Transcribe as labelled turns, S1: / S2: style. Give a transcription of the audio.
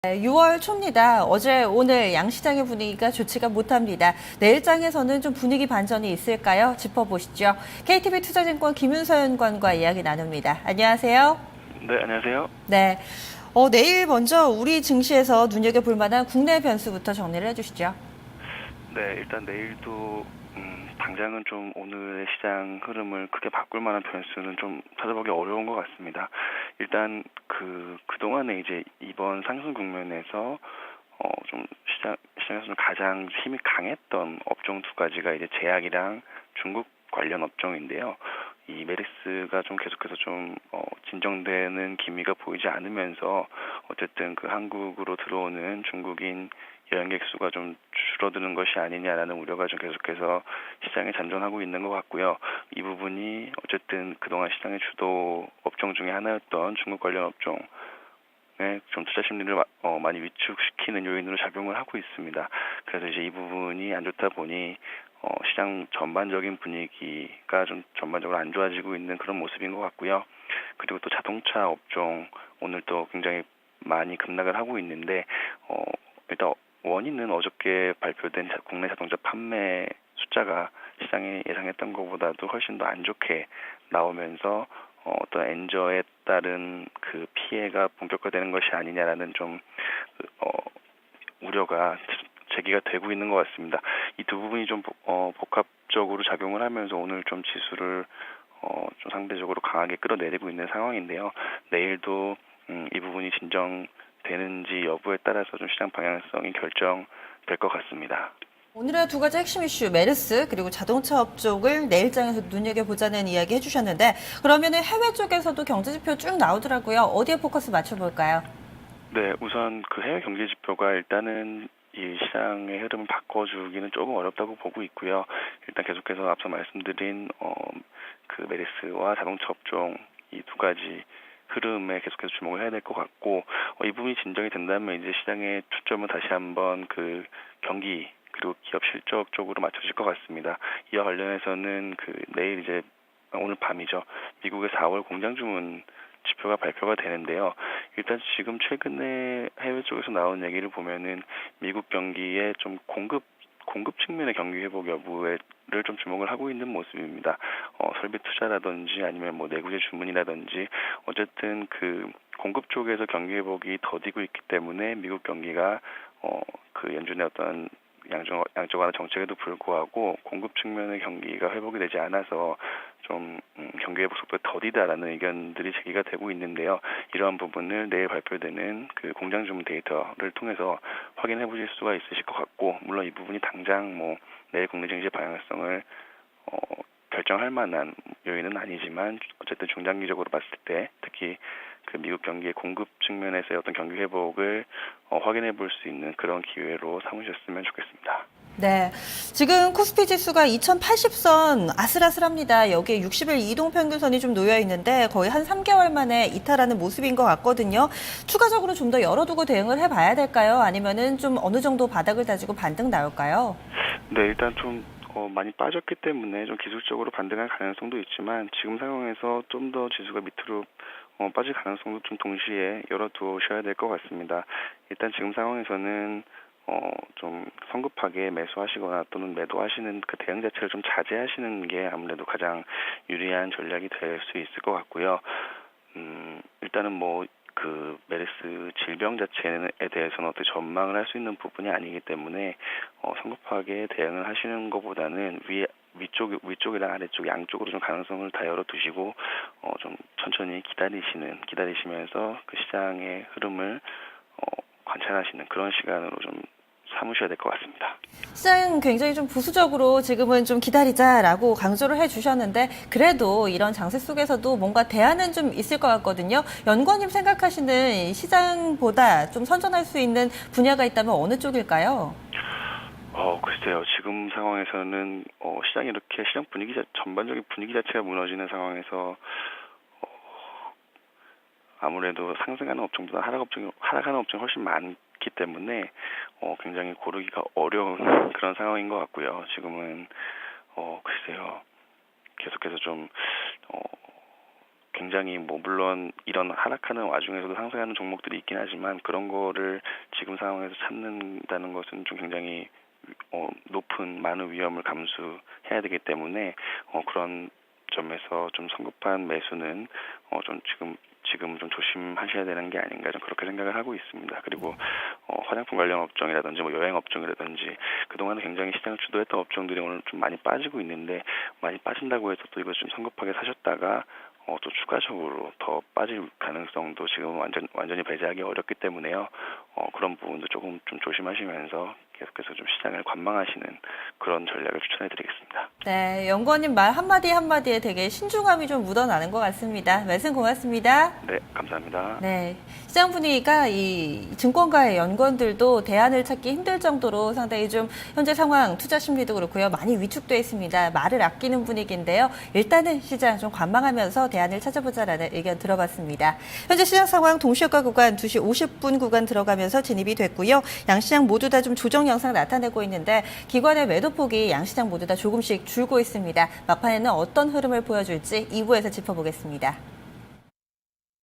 S1: 네, 6월 초입니다. 어제 오늘 양시장의 분위기가 좋지가 못합니다. 내일장에서는 좀 분위기 반전이 있을까요? 짚어보시죠. KTB 투자증권 김윤서 연구원과 이야기 나눕니다. 안녕하세요.
S2: 네, 안녕하세요.
S1: 네. 내일 먼저 우리 증시에서 눈여겨볼 만한 국내 변수부터 정리를 해주시죠.
S2: 네, 일단 내일도 당장은 좀 오늘의 시장 흐름을 크게 바꿀 만한 변수는 좀 찾아보기 어려운 것 같습니다. 일단 그동안에 이제 이번 상승 국면에서 좀 시장에서는 가장 힘이 강했던 업종 두 가지가 이제 제약이랑 중국 관련 업종인데요. 이 메르스가 좀 계속해서 좀 진정되는 기미가 보이지 않으면서 어쨌든 그 한국으로 들어오는 중국인 여행객 수가 좀 줄어드는 것이 아니냐라는 우려가 좀 계속해서 시장에 잔존하고 있는 것 같고요. 이 부분이 어쨌든 그동안 시장의 주도 업종 중에 하나였던 중국 관련 업종 좀 투자 심리를 많이 위축시키는 요인으로 작용을 하고 있습니다. 그래서 이제 이 부분이 안 좋다 보니 시장 전반적인 분위기가 좀 전반적으로 안 좋아지고 있는 그런 모습인 것 같고요. 그리고 또 자동차 업종 오늘 또 굉장히 많이 급락을 하고 있는데 일단 원인은 어저께 발표된 국내 자동차 판매 숫자가 시장이 예상했던 것보다도 훨씬 더 안 좋게 나오면서 어떤 엔저에 따른 그 피해가 본격화되는 것이 아니냐라는 좀 우려가 제기가 되고 있는 것 같습니다. 이 두 부분이 좀 복합적으로 작용을 하면서 오늘 좀 지수를 좀 상대적으로 강하게 끌어내리고 있는 상황인데요. 내일도 이 부분이 진정되는지 여부에 따라서 좀 시장 방향성이 결정될 것 같습니다.
S1: 오늘의 두 가지 핵심 이슈, 메르스 그리고 자동차 업종을 내일장에서 눈여겨보자는 이야기 해주셨는데 그러면 해외 쪽에서도 경제지표 쭉 나오더라고요. 어디에 포커스 맞춰볼까요?
S2: 네, 우선 그 해외 경제 지표가 일단은 이 시장의 흐름을 바꿔주기는 조금 어렵다고 보고 있고요. 일단 계속해서 앞서 말씀드린 그 메르스와 자동차 업종 이 두 가지 흐름에 계속해서 주목을 해야 될 것 같고 이 부분이 진정이 된다면 이제 시장의 초점은 다시 한번 그 경기 그리고 기업 실적 쪽으로 맞춰질 것 같습니다. 이와 관련해서는 그 내일 이제 오늘 밤이죠. 미국의 4월 공장 주문 지표가 발표가 되는데요. 일단 지금 최근에 해외 쪽에서 나온 얘기를 보면은 미국 경기의 좀 공급 측면의 경기 회복 여부를 좀 주목을 하고 있는 모습입니다. 설비 투자라든지 아니면 뭐 내구재 주문이라든지 어쨌든 그 공급 쪽에서 경기 회복이 더디고 있기 때문에 미국 경기가 그 연준의 어떤 양적 완화 정책에도 불구하고 공급 측면의 경기가 회복이 되지 않아서 좀 경기 회복 속도가 더디다라는 의견들이 제기가 되고 있는데요. 이러한 부분을 내일 발표되는 그 공장 주문 데이터를 통해서 확인해 보실 수가 있으실 것 같고, 물론 이 부분이 당장 뭐 내일 국내 증시 방향성을 결정할 만한 요인은 아니지만 어쨌든 중장기적으로 봤을 때 특히 그 미국 경기의 공급 측면에서의 어떤 경기 회복을 확인해 볼 수 있는 그런 기회로 삼으셨으면 좋겠습니다.
S1: 네. 지금 코스피 지수가 2080선 아슬아슬합니다. 여기에 60일 이동평균선이 좀 놓여 있는데 거의 한 3개월 만에 이탈하는 모습인 것 같거든요. 추가적으로 좀 더 열어두고 대응을 해봐야 될까요? 아니면은 좀 어느 정도 바닥을 다지고 반등 나올까요?
S2: 네, 일단 좀 많이 빠졌기 때문에 좀 기술적으로 반등할 가능성도 있지만 지금 상황에서 좀 더 지수가 밑으로 빠질 가능성도 좀 동시에 열어두셔야 될 것 같습니다. 일단 지금 상황에서는 좀 성급하게 매수하시거나 또는 매도하시는 그 대응 자체를 좀 자제하시는 게 아무래도 가장 유리한 전략이 될 수 있을 것 같고요. 일단은 뭐 그 메르스 질병 자체에 대해서는 어떻게 전망을 할 수 있는 부분이 아니기 때문에 성급하게 대응을 하시는 것보다는 위쪽이랑 아래쪽 양쪽으로 좀 가능성을 다 열어두시고 좀 천천히 기다리시면서 그 시장의 흐름을 관찰하시는 그런 시간으로 좀 삼으셔야 될 것 같습니다.
S1: 시장은 굉장히 좀 보수적으로 지금은 좀 기다리자라고 강조를 해주셨는데 그래도 이런 장세 속에서도 뭔가 대안은 좀 있을 것 같거든요. 연구원님 생각하시는 시장보다 좀 선전할 수 있는 분야가 있다면 어느 쪽일까요?
S2: 글쎄요. 지금 상황에서는 시장이 이렇게 시장 전반적인 분위기 자체가 무너지는 상황에서 아무래도 상승하는 업종보다 하락하는 업종이 훨씬 많기 때문에 굉장히 고르기가 어려운 그런 상황인 것 같고요. 지금은 글쎄요. 계속해서 좀 굉장히 물론 이런 하락하는 와중에서도 상승하는 종목들이 있긴 하지만 그런 거를 지금 상황에서 찾는다는 것은 좀 굉장히 높은 많은 위험을 감수해야 되기 때문에 그런 점에서 좀 성급한 매수는 좀 지금 좀 조심하셔야 되는 게 아닌가 좀 그렇게 생각을 하고 있습니다. 그리고 화장품 관련 업종이라든지 여행 업종이라든지 그동안은 굉장히 시장을 주도했던 업종들이 오늘 좀 많이 빠지고 있는데 많이 빠진다고 해서 또 이거 좀 성급하게 사셨다가 또 추가적으로 더 빠질 가능성도 지금 완전히 배제하기 어렵기 때문에요. 그런 부분도 조금 좀 조심하시면서 계속해서 좀 시장을 관망하시는 그런 전략을 추천해드리겠습니다.
S1: 네, 연구원님 말 한마디 한마디에 되게 신중함이 좀 묻어나는 것 같습니다. 말씀 고맙습니다.
S2: 네, 감사합니다.
S1: 네, 시장 분위기가 이 증권가의 연구원들도 대안을 찾기 힘들 정도로 상당히 좀 현재 상황 투자 심리도 그렇고요. 많이 위축돼 있습니다. 말을 아끼는 분위기인데요. 일단은 시장 좀 관망하면서 대안을 찾아보자라는 의견 들어봤습니다. 현재 시장 상황 동시효과 구간 2시 50분 구간 들어가면서 진입이 됐고요. 양시장 모두 다 좀 조정 양상 나타내고 있는데 기관의 매도폭이 양시장 모두 다 조금씩 줄고 있습니다. 막판에는 어떤 흐름을 보여줄지 2부에서 짚어보겠습니다.